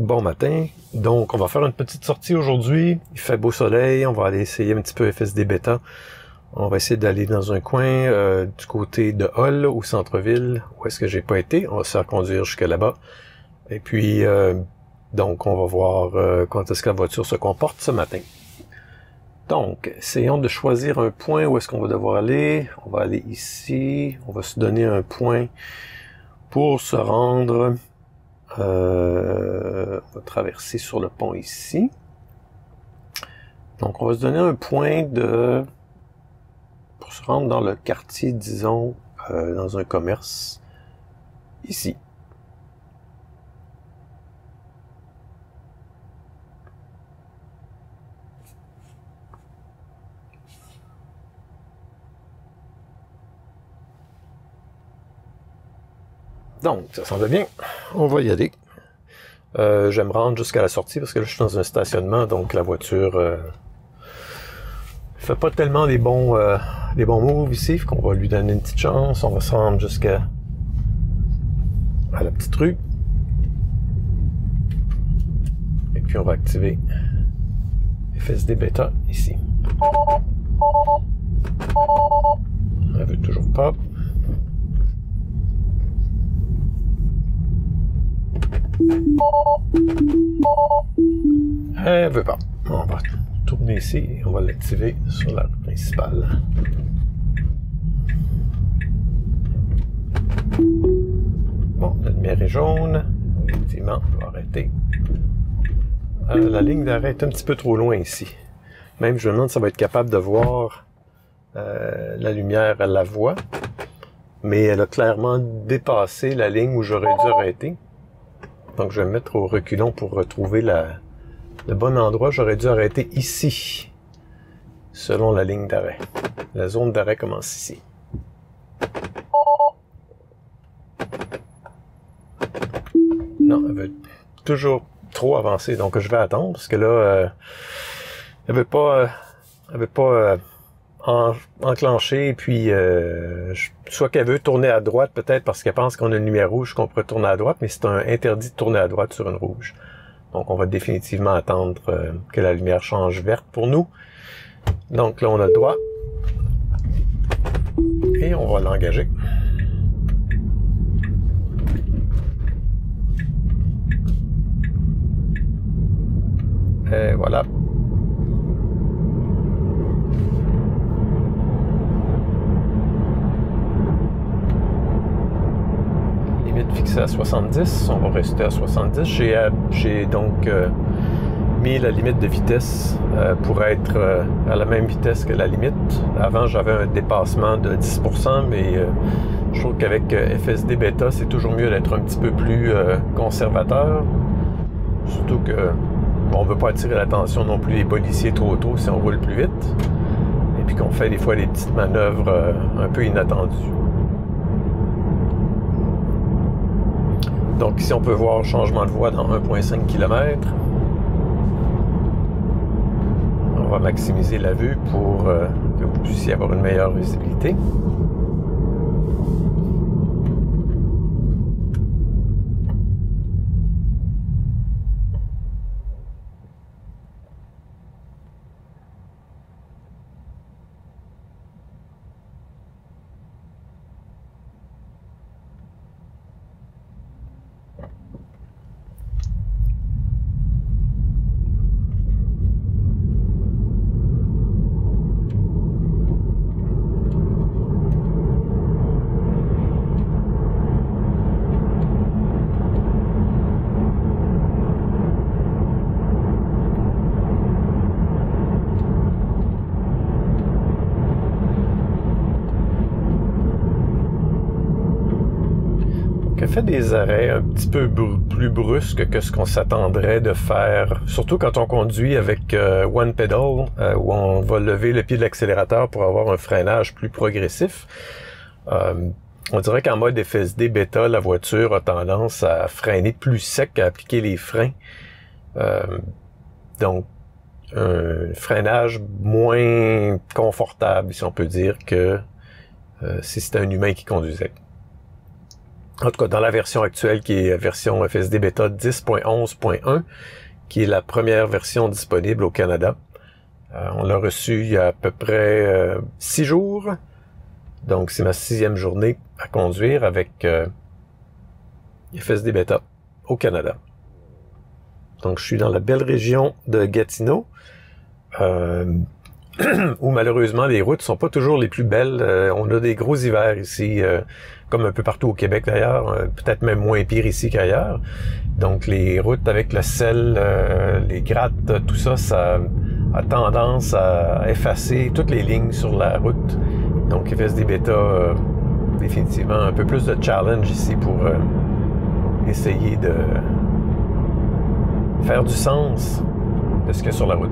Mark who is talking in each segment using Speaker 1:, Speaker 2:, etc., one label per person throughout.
Speaker 1: Bon matin, donc on va faire une petite sortie aujourd'hui, il fait beau soleil, on va aller essayer un petit peu FSD Beta. On va essayer d'aller dans un coin du côté de Hull, au centre-ville, où est-ce que j'ai pas été, on va se faire conduire jusqu'à là-bas. Et puis, donc on va voir quand est-ce que la voiture se comporte ce matin. Donc, essayons de choisir un point où est-ce qu'on va devoir aller. On va aller ici, on va se donner un point pour se rendre... on va traverser sur le pont ici. Donc, on va se donner un point pour se rendre dans le quartier, disons, dans un commerce, ici. Donc, ça semble bien. On va y aller. Je vais me rendre jusqu'à la sortie parce que là, je suis dans un stationnement, donc la voiture fait pas tellement des bons moves ici, qu'on va lui donner une petite chance. On va se rendre jusqu'à la petite rue. Et puis on va activer FSD Beta ici. Elle veut toujours pas. Elle veut pas. On va tourner ici et on va l'activer sur la rue principale. Bon, la lumière est jaune. Effectivement, on va arrêter. La ligne d'arrêt est un petit peu trop loin ici. Même, je me demande si ça va être capable de voir la lumière à la voie. Mais elle a clairement dépassé la ligne où j'aurais dû arrêter. Donc, je vais me mettre au reculon pour retrouver le bon endroit. J'aurais dû arrêter ici, selon la ligne d'arrêt. La zone d'arrêt commence ici. Non, elle veut toujours trop avancer. Donc, je vais attendre, parce que là, elle veut pas enclencher, et puis soit qu'elle veut tourner à droite, peut-être parce qu'elle pense qu'on a une lumière rouge, qu'on pourrait tourner à droite, mais c'est un interdit de tourner à droite sur une rouge. Donc, on va définitivement attendre que la lumière change verte pour nous. Donc là, on a le droit. Et on va l'engager. Et voilà. Fixé à 70, on va rester à 70. J'ai donc mis la limite de vitesse pour être à la même vitesse que la limite. Avant, j'avais un dépassement de 10%, mais je trouve qu'avec FSD Beta, c'est toujours mieux d'être un petit peu plus conservateur. Surtout que on ne veut pas attirer l'attention non plus des policiers trop tôt si on roule plus vite. Et puis qu'on fait des fois des petites manœuvres un peu inattendues. Donc ici, on peut voir changement de voie dans 1,5 km. On va maximiser la vue pour que vous puissiez avoir une meilleure visibilité. Elle fait des arrêts un petit peu plus brusques que ce qu'on s'attendrait de faire, surtout quand on conduit avec one pedal, où on va lever le pied de l'accélérateur pour avoir un freinage plus progressif. On dirait qu'en mode FSD Beta, la voiture a tendance à freiner plus sec, à appliquer les freins. Donc, un freinage moins confortable, si on peut dire, que si c'était un humain qui conduisait. En tout cas, dans la version actuelle, qui est version FSD Beta 10.11.1, qui est la première version disponible au Canada. On l'a reçu il y a à peu près 6 jours. Donc, c'est ma 6e journée à conduire avec FSD Beta au Canada. Donc, je suis dans la belle région de Gatineau, où malheureusement les routes sont pas toujours les plus belles. On a des gros hivers ici, comme un peu partout au Québec d'ailleurs, peut-être même moins pire ici qu'ailleurs. Donc les routes avec le sel, les grattes, tout ça, ça a tendance à effacer toutes les lignes sur la route. Donc FSD Beta, définitivement un peu plus de challenge ici pour essayer de faire du sens de ce qu'il y a sur la route.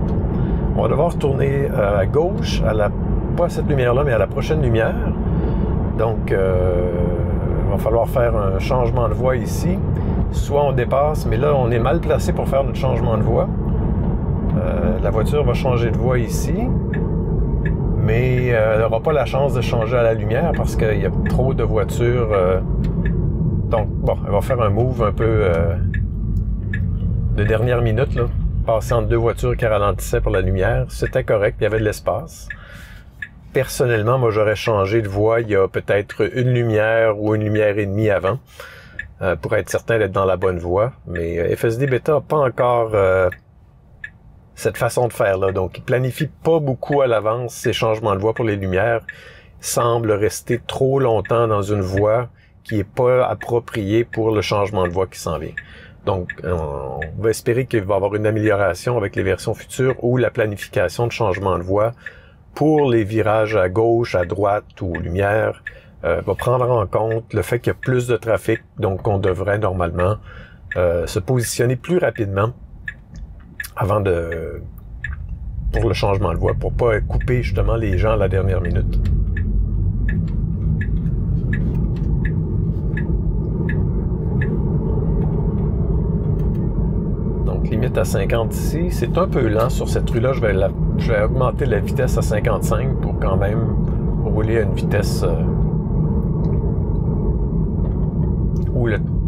Speaker 1: On va devoir tourner à gauche, pas à cette lumière-là, mais à la prochaine lumière. Donc, il va falloir faire un changement de voie ici. Soit on dépasse, mais là, on est mal placé pour faire notre changement de voie. La voiture va changer de voie ici, mais elle n'aura pas la chance de changer à la lumière parce qu'il y a trop de voitures. Donc, bon, elle va faire un move un peu de dernière minute, là. Passer entre deux voitures qui ralentissaient pour la lumière. C'était correct, il y avait de l'espace. Personnellement, moi, j'aurais changé de voie il y a peut-être une lumière ou une lumière et demie avant pour être certain d'être dans la bonne voie. Mais FSD Beta n'a pas encore cette façon de faire là. Donc, il planifie pas beaucoup à l'avance ces changements de voie pour les lumières. Il semble rester trop longtemps dans une voie qui est pas appropriée pour le changement de voie qui s'en vient. Donc, on va espérer qu'il va y avoir une amélioration avec les versions futures ou la planification de changement de voie pour les virages à gauche, à droite ou aux lumières, va prendre en compte le fait qu'il y a plus de trafic, donc on devrait normalement se positionner plus rapidement avant pour le changement de voie, pour pas couper justement les gens à la dernière minute. Limite à 50 ici. C'est un peu lent sur cette rue-là. Je vais augmenter la vitesse à 55 pour quand même rouler à une vitesse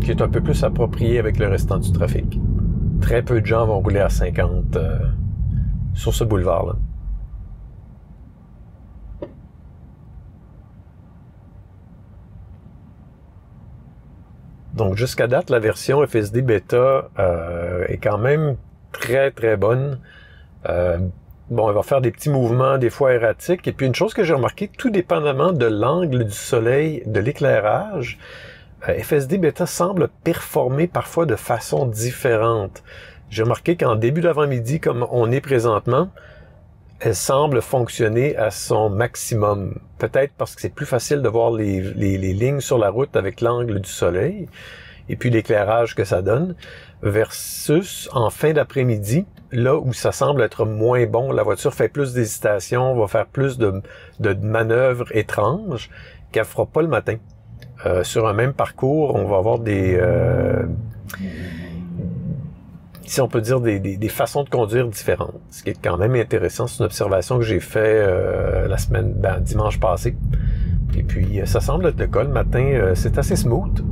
Speaker 1: qui est un peu plus appropriée avec le restant du trafic. Très peu de gens vont rouler à 50 sur ce boulevard-là. Donc, jusqu'à date, la version FSD Beta est quand même très, très bonne. Bon, elle va faire des petits mouvements, des fois erratiques. Et puis, une chose que j'ai remarqué, tout dépendamment de l'angle du soleil, de l'éclairage, FSD Beta semble performer parfois de façon différente. J'ai remarqué qu'en début d'avant-midi, comme on est présentement, elle semble fonctionner à son maximum. Peut-être parce que c'est plus facile de voir les lignes sur la route avec l'angle du soleil et puis l'éclairage que ça donne, versus en fin d'après-midi, là où ça semble être moins bon, la voiture fait plus d'hésitation, va faire plus de manœuvres étranges qu'elle fera pas le matin. Sur un même parcours, on va avoir si on peut dire des façons de conduire différentes, ce qui est quand même intéressant. C'est une observation que j'ai fait dimanche passé. Et puis, ça semble être le cas. Le matin, c'est assez smooth.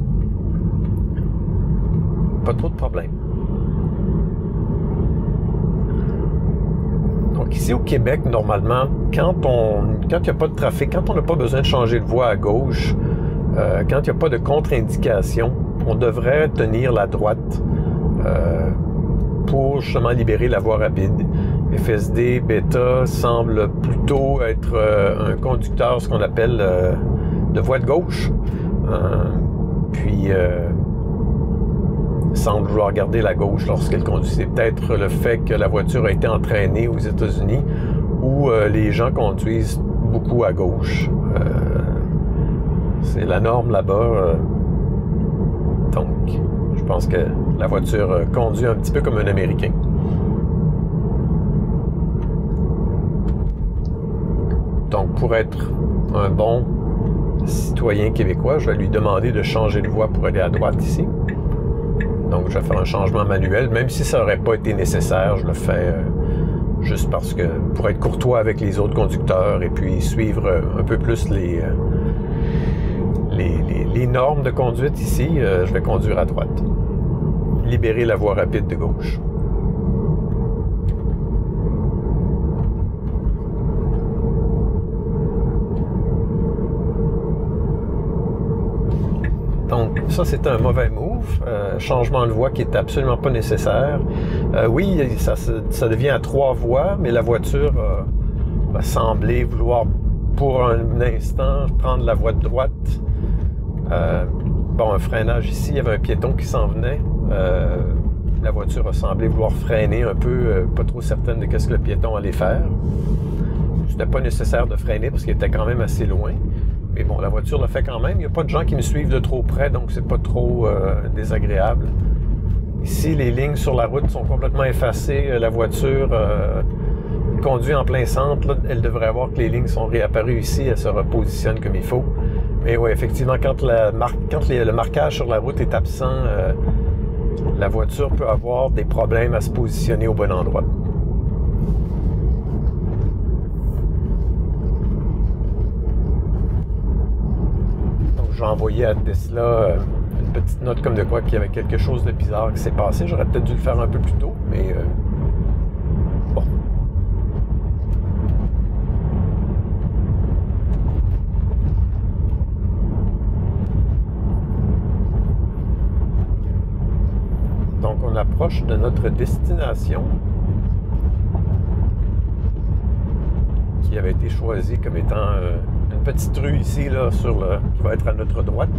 Speaker 1: Pas trop de problèmes. Donc ici au Québec, normalement, quand il n'y a pas de trafic, quand on n'a pas besoin de changer de voie à gauche, quand il n'y a pas de contre-indication, on devrait tenir la droite pour justement libérer la voie rapide. FSD Beta semble plutôt être un conducteur, ce qu'on appelle de voie de gauche. Puis semble vouloir garder la gauche lorsqu'elle conduit. C'est peut-être le fait que la voiture a été entraînée aux États-Unis où les gens conduisent beaucoup à gauche. C'est la norme là-bas. Donc, je pense que la voiture conduit un petit peu comme un Américain. Donc, pour être un bon citoyen québécois, je vais lui demander de changer de voie pour aller à droite ici. Donc, je vais faire un changement manuel, même si ça n'aurait pas été nécessaire. Je le fais juste parce que pour être courtois avec les autres conducteurs et puis suivre un peu plus les les normes de conduite ici, je vais conduire à droite. Libérer la voie rapide de gauche. Donc, ça, c'est un mauvais move. Changement de voie qui est absolument pas nécessaire. Oui, ça devient à 3 voies, mais la voiture va sembler vouloir, pour un instant, prendre la voie de droite. Bon, un freinage ici, il y avait un piéton qui s'en venait. La voiture a semblé vouloir freiner un peu, pas trop certaine de ce que le piéton allait faire. C'était pas nécessaire de freiner parce qu'il était quand même assez loin. Mais bon, la voiture le fait quand même. Il n'y a pas de gens qui me suivent de trop près, donc c'est pas trop désagréable. Ici, les lignes sur la route sont complètement effacées. La voiture conduit en plein centre. Là, elle devrait voir que les lignes sont réapparues ici. Elle se repositionne comme il faut. Mais oui, effectivement, quand le marquage sur la route est absent, la voiture peut avoir des problèmes à se positionner au bon endroit. J'ai envoyé à Tesla une petite note comme de quoi qu'il y avait quelque chose de bizarre qui s'est passé. J'aurais peut-être dû le faire un peu plus tôt, mais bon. Donc, on approche de notre destination qui avait été choisie comme étant une petite rue ici, là, qui va être à notre droite.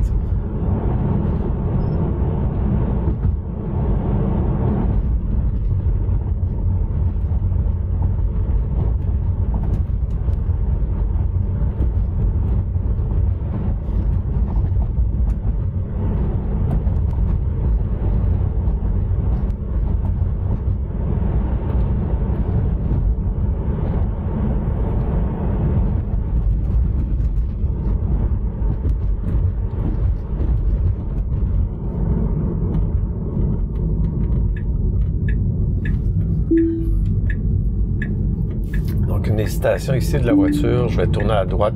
Speaker 1: Une hésitation ici de la voiture, je vais tourner à droite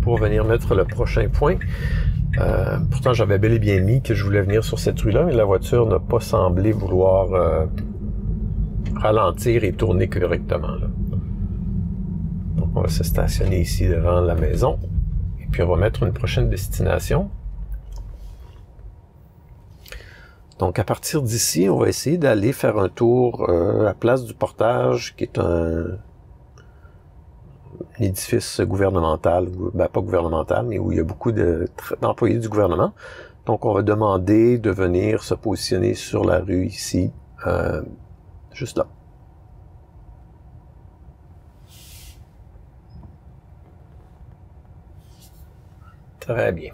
Speaker 1: pour venir mettre le prochain point. Pourtant, j'avais bel et bien mis que je voulais venir sur cette rue-là, mais la voiture n'a pas semblé vouloir ralentir et tourner correctement. Là. Donc, on va se stationner ici devant la maison et puis on va mettre une prochaine destination. Donc, à partir d'ici, on va essayer d'aller faire un tour à Place du Portage, qui est un édifice gouvernemental, ben pas gouvernemental, mais où il y a beaucoup d'employés du gouvernement. Donc, on va demander de venir se positionner sur la rue ici, juste là. Très bien.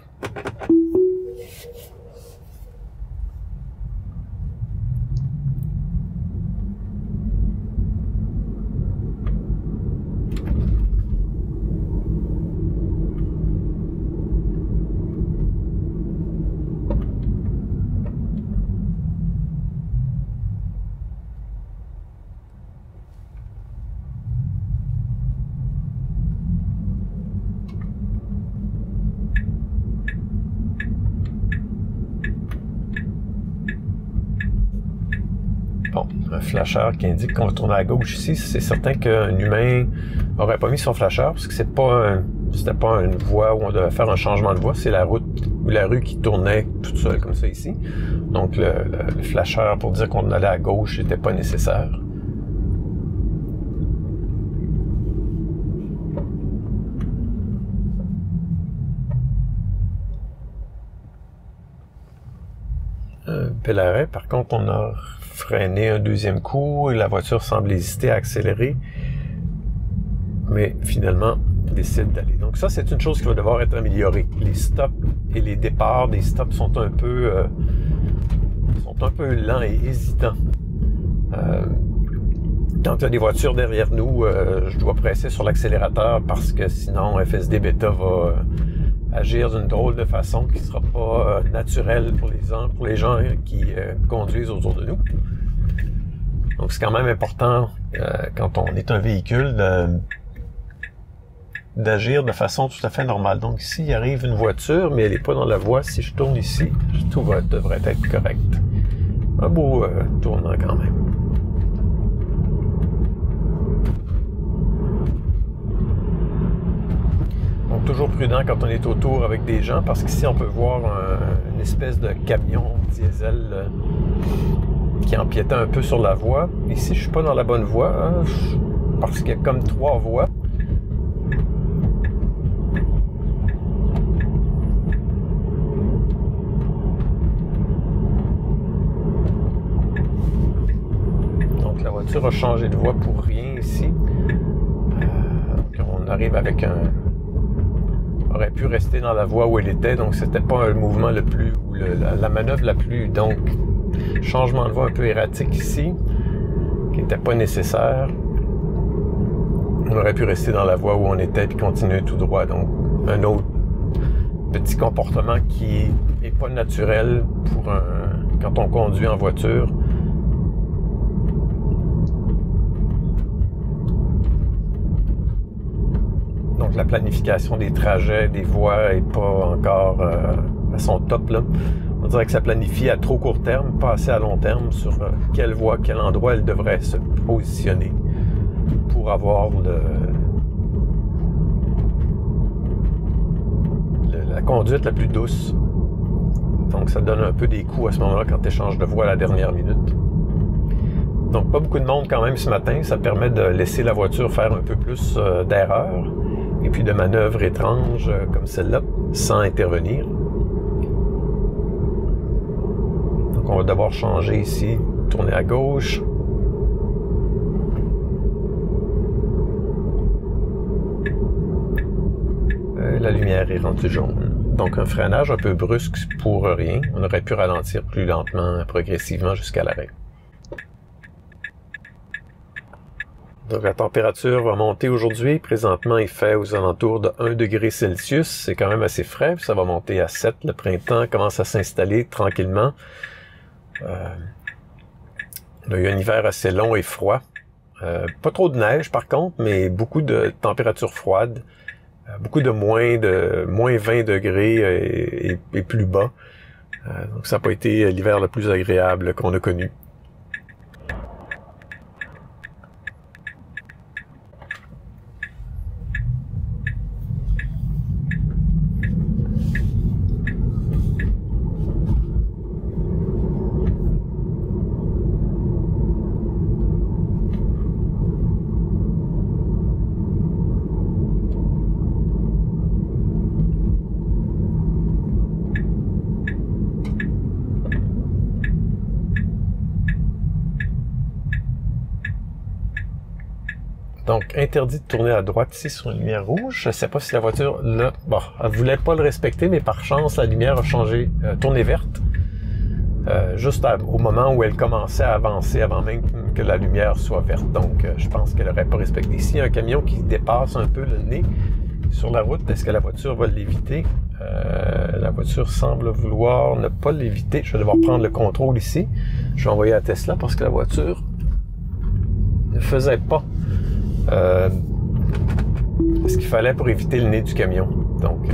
Speaker 1: Bon, un flasheur qui indique qu'on va tourner à gauche ici. C'est certain qu'un humain n'aurait pas mis son flasheur parce que c'était pas une voie où on devait faire un changement de voie. C'est la route ou la rue qui tournait toute seule comme ça ici. Donc le flasheur pour dire qu'on allait à gauche n'était pas nécessaire. Bel arrêt. Par contre, on a freiné un deuxième coup et la voiture semble hésiter à accélérer. Mais finalement, décide d'aller. Donc ça, c'est une chose qui va devoir être améliorée. Les stops et les départs des stops sont un peu lents et hésitants. Quand il y a des voitures derrière nous, je dois presser sur l'accélérateur parce que sinon FSD Beta va agir d'une drôle de façon qui ne sera pas naturelle pour les gens qui conduisent autour de nous. Donc c'est quand même important quand on est un véhicule d'agir de façon tout à fait normale. Donc ici, il arrive une voiture, mais elle n'est pas dans la voie. Si je tourne ici, tout devrait être correct. Un beau tournant quand même. Donc toujours prudent quand on est autour avec des gens, parce qu'ici on peut voir une espèce de camion diesel qui empiétait un peu sur la voie. Ici, je suis pas dans la bonne voie, hein, parce qu'il y a comme 3 voies. Donc la voiture a changé de voie pour rien ici. On arrive avec un... aurait pu rester dans la voie où elle était, donc c'était pas un mouvement le plus... ou la manœuvre la plus... donc changement de voie un peu erratique ici, qui n'était pas nécessaire. On aurait pu rester dans la voie où on était et continuer tout droit. Donc, un autre petit comportement qui n'est pas naturel pour quand on conduit en voiture. Donc, la planification des trajets, des voies n'est pas encore à son top, là. On dirait que ça planifie à trop court terme, pas assez à long terme sur quelle voie, quel endroit elle devrait se positionner pour avoir la conduite la plus douce. Donc ça donne un peu des coups à ce moment-là quand tu échanges de voie à la dernière minute. Donc pas beaucoup de monde quand même ce matin, ça permet de laisser la voiture faire un peu plus d'erreurs et puis de manœuvres étranges comme celle-là, sans intervenir. Donc on va devoir changer ici, tourner à gauche. La lumière est rendue jaune. Donc un freinage un peu brusque pour rien. On aurait pu ralentir plus lentement, progressivement jusqu'à l'arrêt. Donc la température va monter aujourd'hui. Présentement, il fait aux alentours de 1 degré Celsius. C'est quand même assez frais. Ça va monter à 7. Le printemps commence à s'installer tranquillement. On a eu un hiver assez long et froid. Pas trop de neige par contre, mais beaucoup de températures froides. Beaucoup de moins 20 degrés et plus bas. Donc ça n'a pas été l'hiver le plus agréable qu'on a connu. Donc, interdit de tourner à droite ici sur une lumière rouge. Je ne sais pas si la voiture, là, bon, elle voulait pas le respecter, mais par chance, la lumière a changé, tourné verte, juste au moment où elle commençait à avancer, avant même que la lumière soit verte. Donc, je pense qu'elle n'aurait pas respecté. Ici, il y a un camion qui dépasse un peu le nez sur la route. Est-ce que la voiture va l'éviter? La voiture semble vouloir ne pas l'éviter. Je vais devoir prendre le contrôle ici. Je vais envoyer à Tesla parce que la voiture ne faisait pas ce qu'il fallait pour éviter le nez du camion. Donc,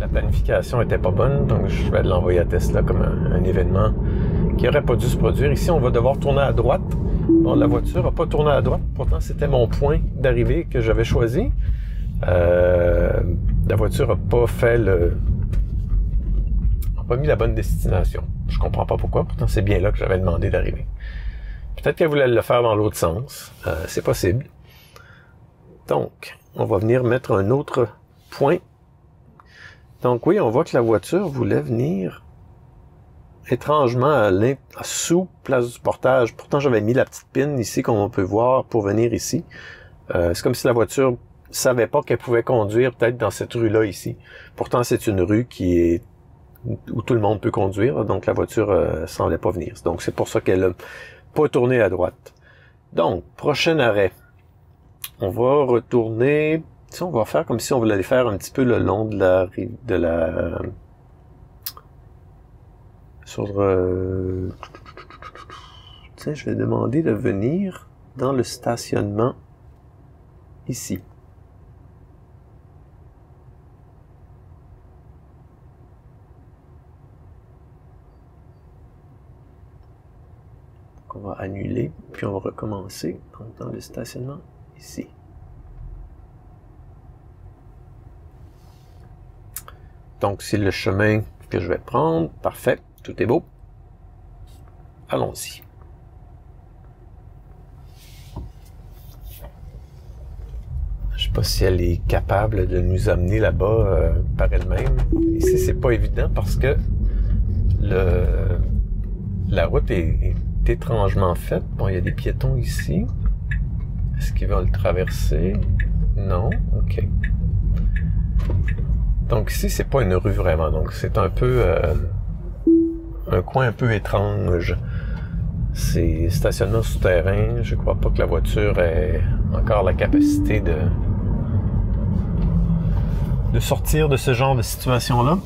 Speaker 1: la planification était pas bonne, donc je vais l'envoyer à Tesla comme un événement qui n'aurait pas dû se produire. Ici, on va devoir tourner à droite. Bon, la voiture n'a pas tourné à droite, pourtant c'était mon point d'arrivée que j'avais choisi. La voiture n'a pas fait n'a pas mis la bonne destination. Je comprends pas pourquoi, pourtant c'est bien là que j'avais demandé d'arriver. Peut-être qu'elle voulait le faire dans l'autre sens. C'est possible. Donc, on va venir mettre un autre point. Donc oui, on voit que la voiture voulait venir étrangement sous place du portage. Pourtant, j'avais mis la petite pin ici, comme on peut voir, pour venir ici. C'est comme si la voiture savait pas qu'elle pouvait conduire peut-être dans cette rue-là ici. Pourtant, c'est une rue où tout le monde peut conduire, donc la voiture semblait pas venir. Donc, c'est pour ça qu'elle a pas tourné à droite. Donc, prochain arrêt. On va retourner... on va faire comme si on voulait aller faire un petit peu le long de la rive, je vais demander de venir dans le stationnement ici. On va annuler, puis on va recommencer dans le stationnement ici. Donc, c'est le chemin que je vais prendre. Parfait, tout est beau. Allons-y. Je ne sais pas si elle est capable de nous amener là-bas par elle-même. Ici, c'est pas évident parce que la route est étrangement faite. Bon, il y a des piétons ici. Est-ce qu'ils vont le traverser? Non? OK. Donc ici, c'est pas une rue vraiment. Donc c'est un peu un coin un peu étrange. C'est stationnement souterrain. Je crois pas que la voiture ait encore la capacité de sortir de ce genre de situation-là.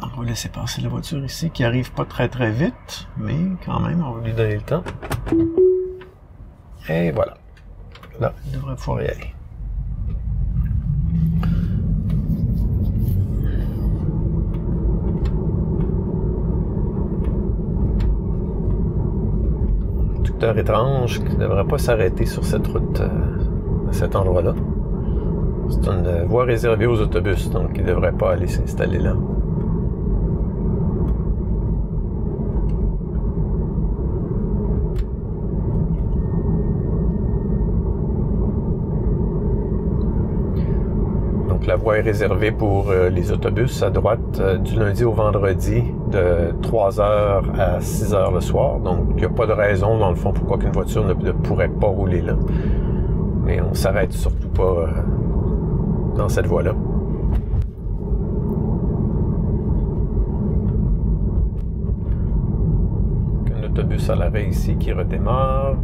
Speaker 1: On va laisser passer la voiture ici, qui arrive pas très très vite, mais quand même, on va lui donner le temps. Et voilà. Là, il devrait pouvoir y aller. Conducteur étrange qui ne devrait pas s'arrêter sur cette route, à cet endroit-là. C'est une voie réservée aux autobus, donc il ne devrait pas aller s'installer là. La voie est réservée pour les autobus à droite du lundi au vendredi de 3h à 6h le soir. Donc, il n'y a pas de raison, dans le fond, pourquoi qu'une voiture ne pourrait pas rouler là. Mais on ne s'arrête surtout pas dans cette voie-là. Un autobus à l'arrêt ici qui redémarre.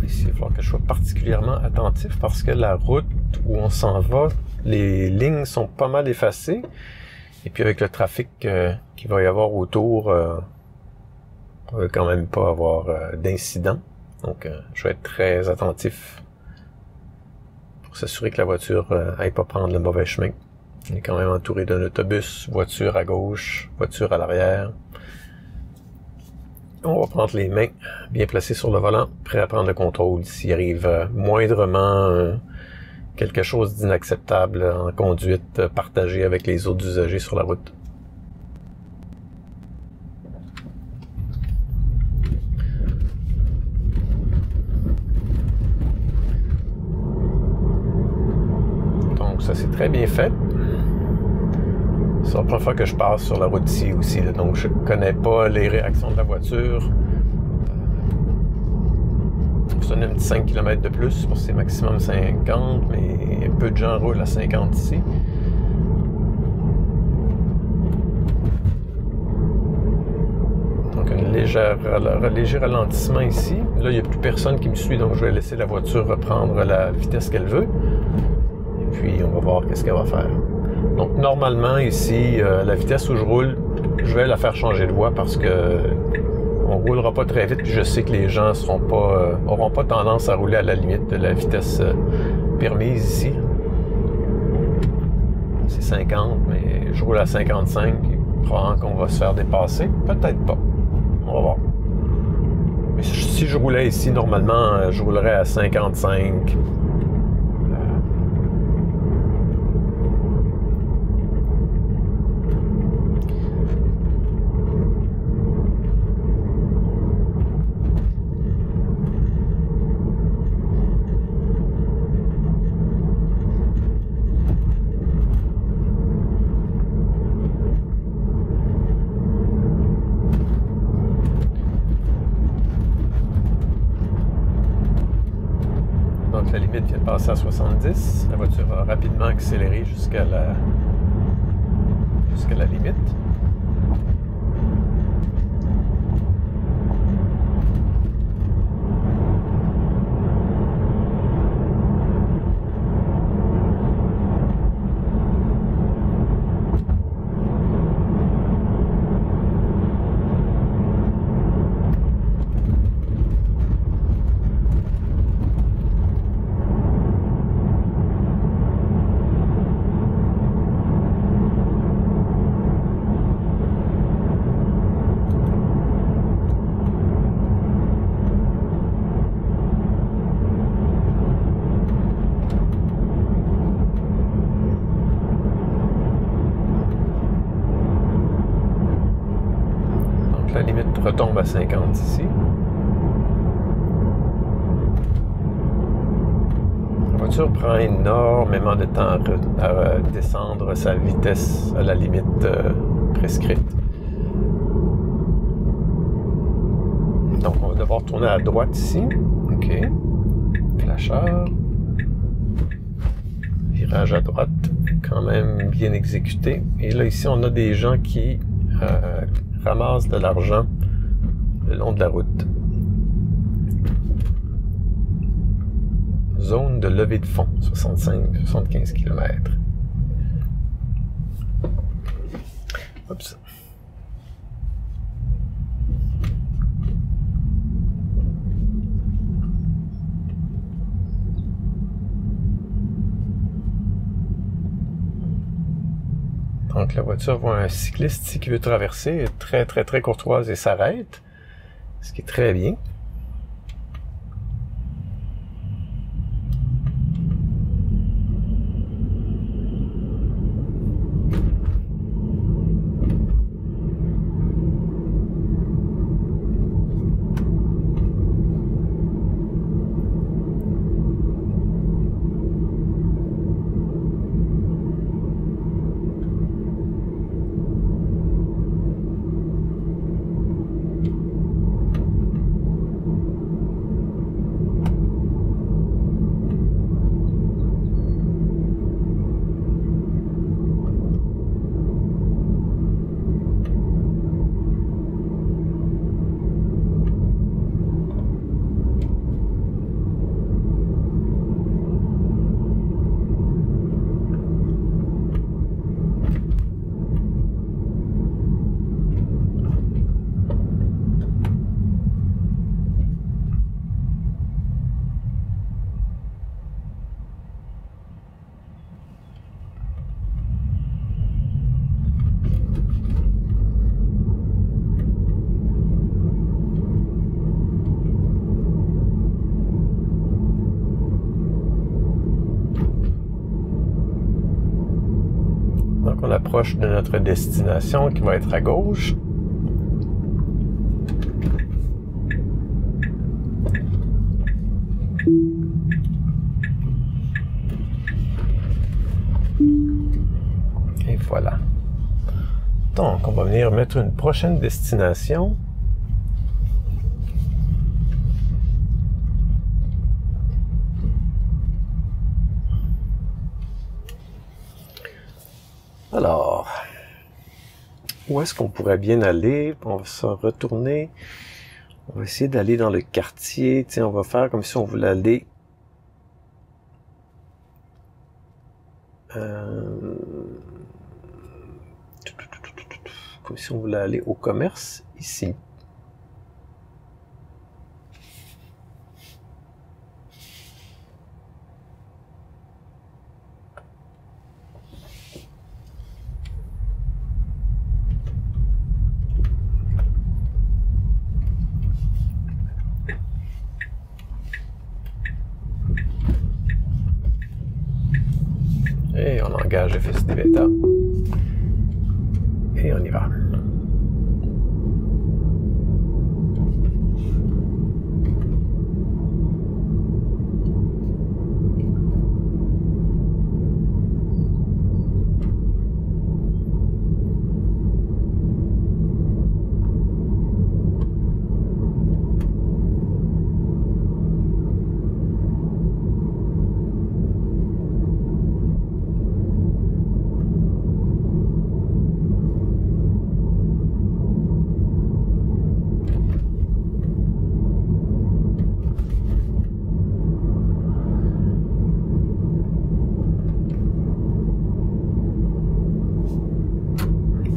Speaker 1: Ici, il va falloir que je sois particulièrement attentif parce que la route où on s'en va, les lignes sont pas mal effacées. Et puis avec le trafic qu'il va y avoir autour, on ne va quand même pas avoir d'incident. Donc, je vais être très attentif pour s'assurer que la voiture n'aille pas prendre le mauvais chemin. On est quand même entouré d'un autobus, voiture à gauche, voiture à l'arrière. On va prendre les mains bien placées sur le volant, prêt à prendre le contrôle s'il arrive moindrement quelque chose d'inacceptable en conduite partagée avec les autres usagers sur la route. Donc ça c'est très bien fait. C'est la première fois que je passe sur la route ici aussi, là, donc je connais pas les réactions de la voiture. Ça donne un petit 5 km de plus, pour c'est maximum 50, mais peu de gens roulent à 50 ici. Donc un léger ralentissement ici. Là, il n'y a plus personne qui me suit, donc je vais laisser la voiture reprendre la vitesse qu'elle veut. Et puis, on va voir qu'est-ce qu'elle va faire. Donc, normalement, ici, la vitesse où je roule, je vais la faire changer de voie parce que on roulera pas très vite. Puis je sais que les gens auront pas tendance à rouler à la limite de la vitesse permise ici. C'est 50, mais je roule à 55. Probablement qu'on va se faire dépasser. Peut-être pas. On va voir. Mais si je roulais ici, normalement, je roulerais à 55. passé à 70. La voiture a rapidement accéléré jusqu'à la limite. La limite retombe à 50 ici. La voiture prend énormément de temps à descendre sa vitesse à la limite prescrite. Donc on va devoir tourner à droite ici. OK. Flasheur. Virage à droite. Quand même bien exécuté. Et là ici on a des gens qui ramasse de l'argent le long de la route. Zone de levée de fonds, 65-75 km. Oups. Donc la voiture voit un cycliste ici qui veut traverser, est très très très courtoise et s'arrête, ce qui est très bien. On approche de notre destination qui va être à gauche. Et voilà. Donc, on va venir mettre une prochaine destination. Alors, où est-ce qu'on pourrait bien aller? On va se retourner. On va essayer d'aller dans le quartier. Tiens, on va faire comme si on voulait aller comme si on voulait aller au commerce ici. Et on engage le fils des bêtas. Et on y va.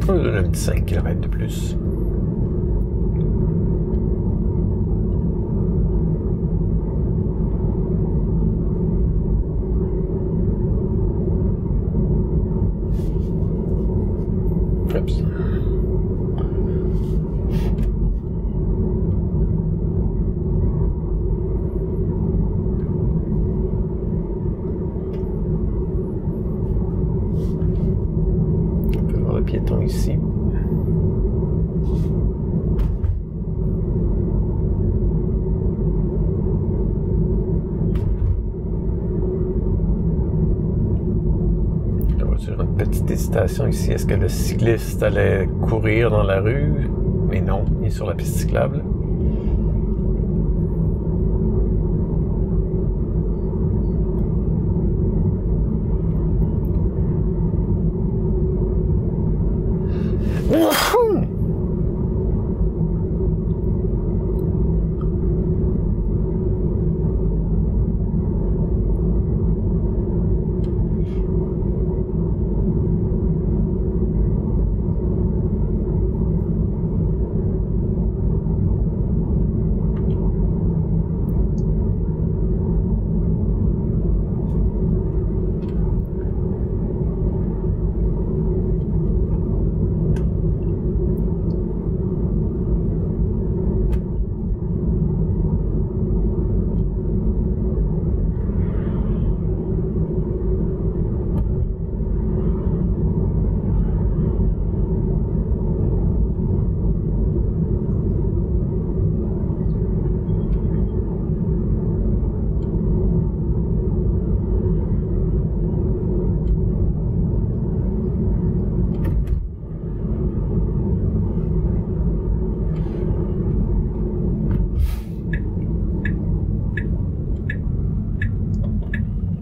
Speaker 1: On va donner un petit 5 km de plus. Oups. On peut voir le piéton ici. Une petite hésitation ici. Est-ce que le cycliste allait courir dans la rue? Mais non, il est sur la piste cyclable.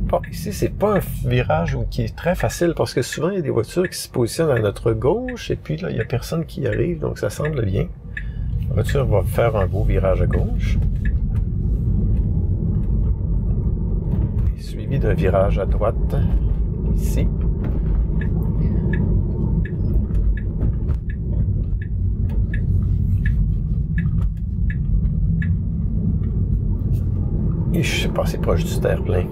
Speaker 1: Bon, ici, c'est pas un virage qui est très facile parce que souvent, il y a des voitures qui se positionnent à notre gauche et puis là, il y a personne qui arrive, donc ça semble bien. La voiture va faire un beau virage à gauche. Suivi d'un virage à droite, ici. Et je suis passé proche du terre-plein.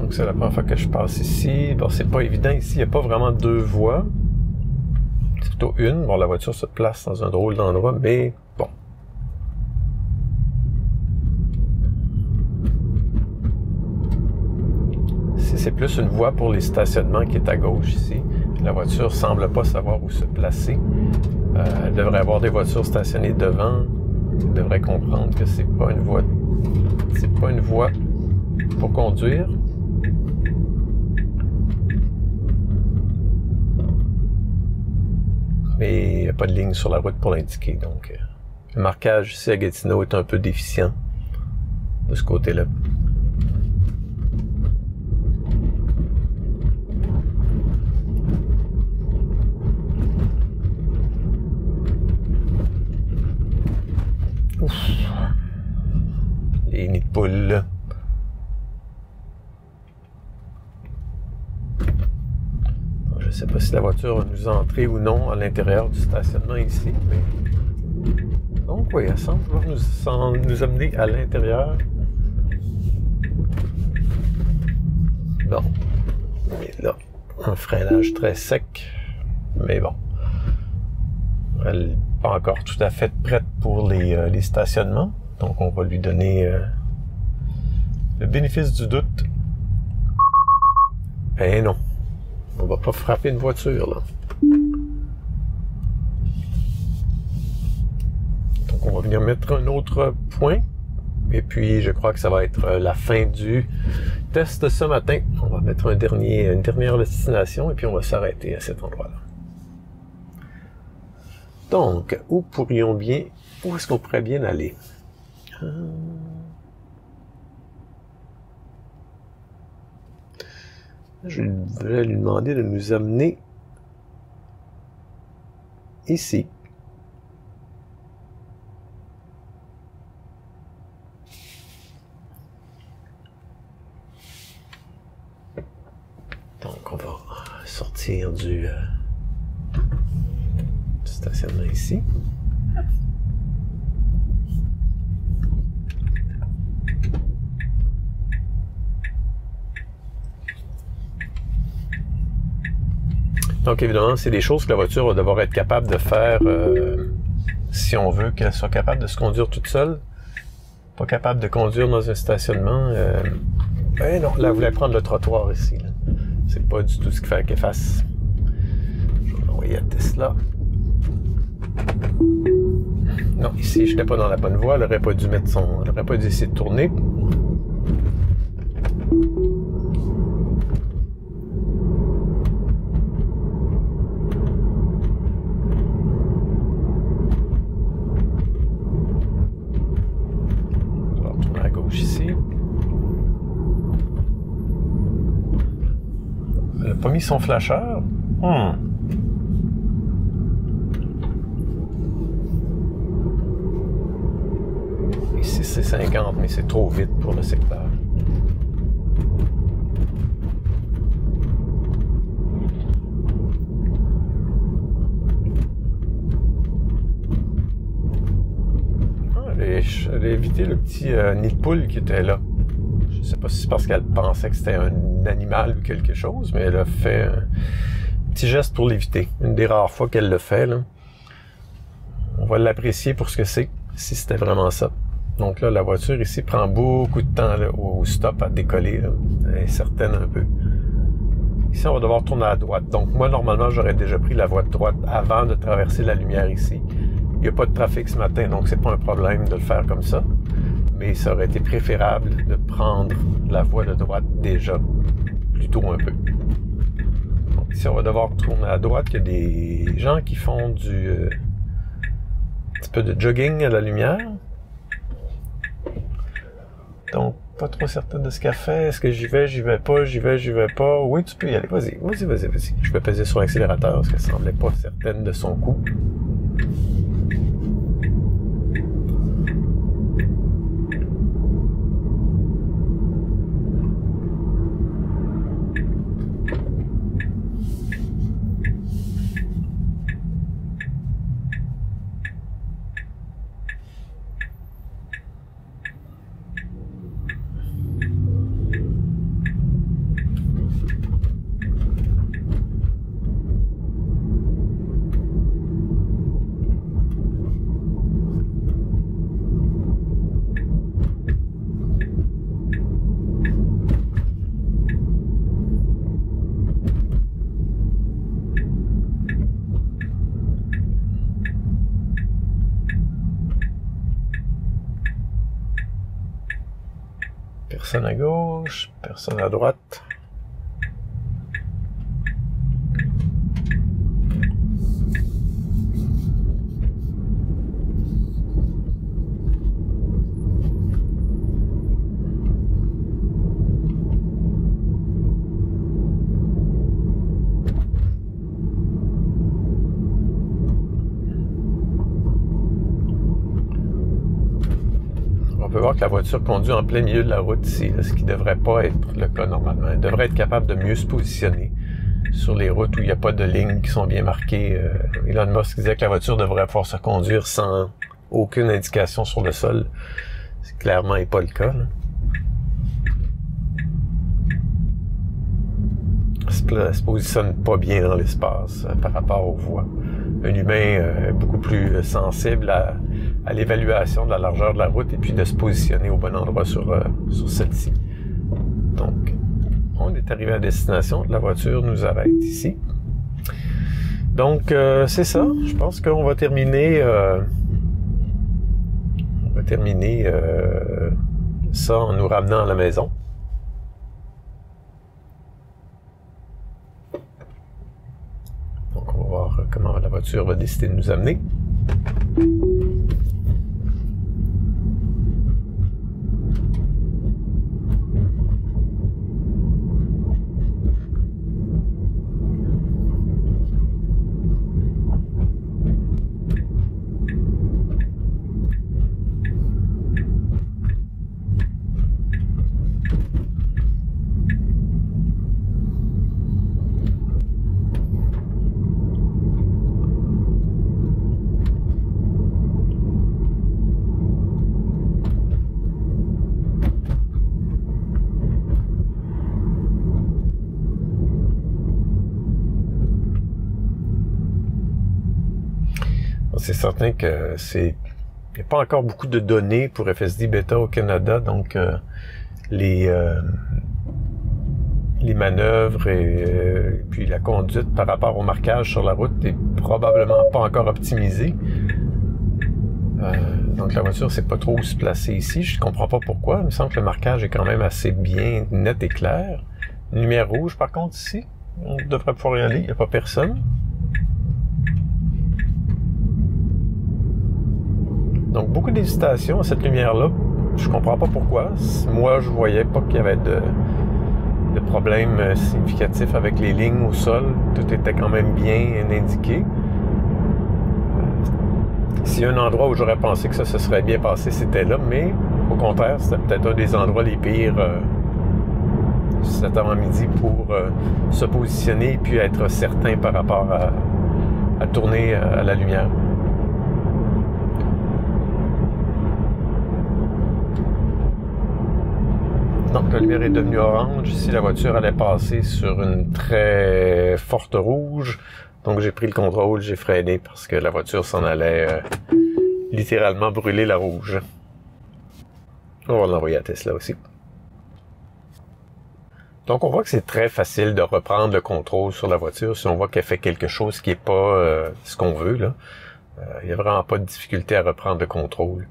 Speaker 1: C'est la première fois que je passe ici. Bon, c'est pas évident ici, il n'y a pas vraiment deux voies. C'est plutôt une. Bon, la voiture se place dans un drôle d'endroit, mais bon. Ici, c'est plus une voie pour les stationnements qui est à gauche ici. La voiture semble pas savoir où se placer. Elle devrait avoir des voitures stationnées devant. Elle devrait comprendre que c'est pas une voie. C'est pas une voie pour conduire. Mais il n'y a pas de ligne sur la route pour l'indiquer. Donc, le marquage ici à Gatineau est un peu déficient de ce côté-là. Ouf. Les nids de poules. Je ne sais pas si la voiture va nous entrer ou non à l'intérieur du stationnement ici. Mais... Donc oui, elle semble vouloir nous amener à l'intérieur. Bon. Et là, un freinage très sec. Mais bon. Elle n'est pas encore tout à fait prête pour les stationnements. Donc on va lui donner le bénéfice du doute. Ben non. On va pas frapper une voiture, là. Donc, on va venir mettre un autre point. Et puis, je crois que ça va être la fin du test ce matin. On va mettre une dernière destination et puis on va s'arrêter à cet endroit-là. Donc, où est-ce qu'on pourrait bien aller? Je vais lui demander de nous amener ici. Donc, on va sortir du stationnement ici. Donc, évidemment, c'est des choses que la voiture va devoir être capable de faire si on veut qu'elle soit capable de se conduire toute seule. Pas capable de conduire dans un stationnement. Ben non, là, elle voulait prendre le trottoir ici. Là. C'est pas du tout ce qu'il fallait qu'elle fasse. Je vais l'envoyer à Tesla. Non, ici, je n'étais pas dans la bonne voie. Elle n'aurait pas dû mettre son... Elle n'aurait pas dû essayer de tourner. On va retourner à gauche ici. Elle n'a pas mis son flasheur. Ici, c'est 50, mais c'est trop vite pour le secteur. Elle a évité le petit nid de poule qui était là. Je ne sais pas si c'est parce qu'elle pensait que c'était un animal ou quelque chose, mais elle a fait un petit geste pour l'éviter. Une des rares fois qu'elle le fait, là. On va l'apprécier pour ce que c'est, si c'était vraiment ça. Donc là, la voiture ici prend beaucoup de temps là, au stop à décoller. Là. Elle est certaine un peu. Ici, on va devoir tourner à droite. Donc moi, normalement, j'aurais déjà pris la voie de droite avant de traverser la lumière ici. Il n'y a pas de trafic ce matin, donc c'est pas un problème de le faire comme ça. Mais ça aurait été préférable de prendre la voie de droite déjà, plutôt un peu. Donc ici, on va devoir tourner à droite. Il y a des gens qui font du petit peu de jogging à la lumière. Donc, pas trop certain de ce qu'elle fait. Est-ce que j'y vais pas, j'y vais pas. Oui, tu peux y aller. Vas-y. Je vais peser sur l'accélérateur parce qu'elle semblait pas certaine de son coup. Personne à gauche, personne à droite. On peut voir que la voiture conduit en plein milieu de la route ici, là, ce qui ne devrait pas être le cas normalement. Elle devrait être capable de mieux se positionner sur les routes où il n'y a pas de lignes qui sont bien marquées. Elon Musk disait que la voiture devrait pouvoir se conduire sans aucune indication sur le sol. C'est clairement pas le cas. Là. Elle se positionne pas bien dans l'espace par rapport aux voies. Un humain est beaucoup plus sensible à l'évaluation de la largeur de la route et puis de se positionner au bon endroit sur celle-ci. Donc, on est arrivé à destination. La voiture nous arrête ici. Donc, c'est ça. Je pense qu'on va terminer... ça en nous ramenant à la maison. Donc, on va voir comment la voiture va décider de nous amener. c'est certain que il n'y a pas encore beaucoup de données pour FSD Beta au Canada, donc les manœuvres et puis la conduite par rapport au marquage sur la route est probablement pas encore optimisée. Donc la voiture sait pas trop où se placer ici. Je comprends pas pourquoi. Il me semble que le marquage est quand même assez bien net et clair. Une lumière rouge par contre ici. On devrait pouvoir y aller. Il n'y a pas personne. Donc beaucoup d'hésitation à cette lumière-là. Je comprends pas pourquoi. Moi, je voyais pas qu'il y avait de problème significatif avec les lignes au sol. Tout était quand même bien indiqué. S'il y a un endroit où j'aurais pensé que ça se serait bien passé, c'était là, mais au contraire, c'était peut-être un des endroits les pires cet avant-midi pour se positionner et puis être certain par rapport à tourner à la lumière. Donc la lumière est devenue orange. Ici, la voiture allait passer sur une très forte rouge. Donc j'ai pris le contrôle, j'ai freiné parce que la voiture s'en allait littéralement brûler la rouge. On va l'envoyer à Tesla aussi. Donc on voit que c'est très facile de reprendre le contrôle sur la voiture si on voit qu'elle fait quelque chose qui n'est pas ce qu'on veut, là. Il n'y a vraiment pas de difficulté à reprendre le contrôle.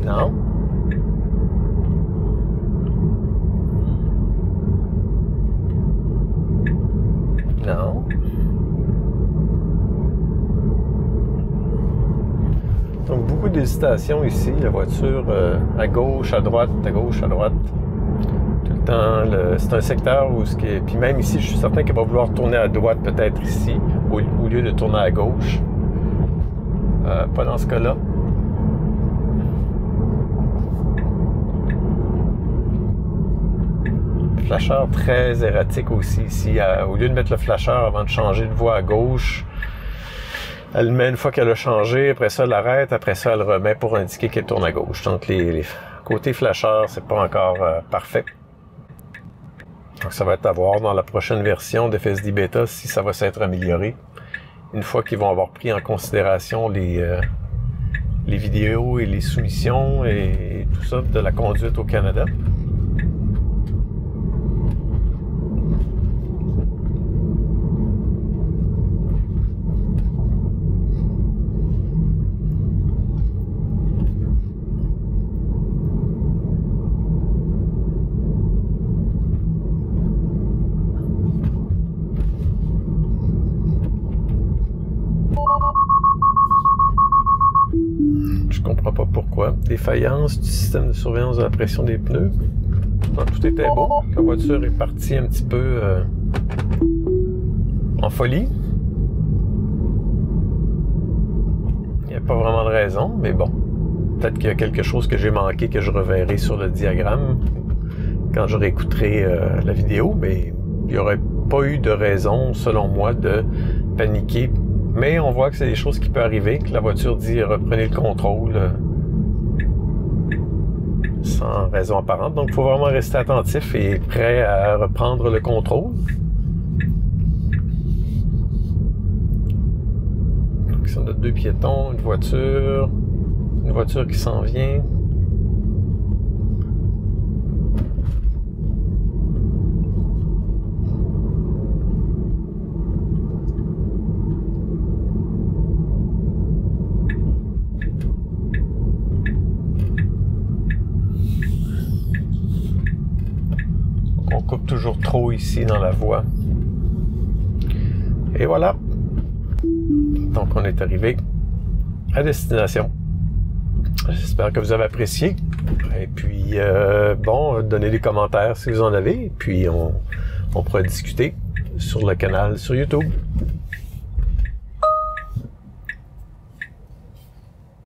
Speaker 1: Non. Non. Donc beaucoup d'hésitation ici, la voiture à gauche, à droite, à gauche, à droite. Tout le temps, c'est un secteur où puis même ici, je suis certain qu'elle va vouloir tourner à droite peut-être ici, au lieu de tourner à gauche. Pas dans ce cas-là. Flasheur très erratique aussi ici. Au lieu de mettre le flasheur avant de changer de voie à gauche, elle le met une fois qu'elle a changé, après ça elle arrête, après ça elle remet pour indiquer qu'elle tourne à gauche. Donc les côtés flasheur, c'est pas encore parfait. Donc ça va être à voir dans la prochaine version d'FSD Beta si ça va s'être amélioré. Une fois qu'ils vont avoir pris en considération les vidéos et les soumissions et tout ça de la conduite au Canada. Je comprends pas pourquoi. Défaillance du système de surveillance de la pression des pneus. Non, tout était bon. La voiture est partie un petit peu en folie. Il n'y a pas vraiment de raison, mais bon. Peut-être qu'il y a quelque chose que j'ai manqué que je reverrai sur le diagramme quand je réécouterai la vidéo, mais il y aurait pas eu de raison, selon moi, de paniquer. Mais on voit que c'est des choses qui peuvent arriver, que la voiture dit « reprenez le contrôle » sans raison apparente. Donc, il faut vraiment rester attentif et prêt à reprendre le contrôle. Donc, ici, on a 2 piétons, une voiture qui s'en vient. On coupe toujours trop ici dans la voie. Et voilà. Donc, on est arrivé à destination. J'espère que vous avez apprécié. Et puis, bon, donnez des commentaires si vous en avez. Et puis, on pourra discuter sur le canal sur YouTube.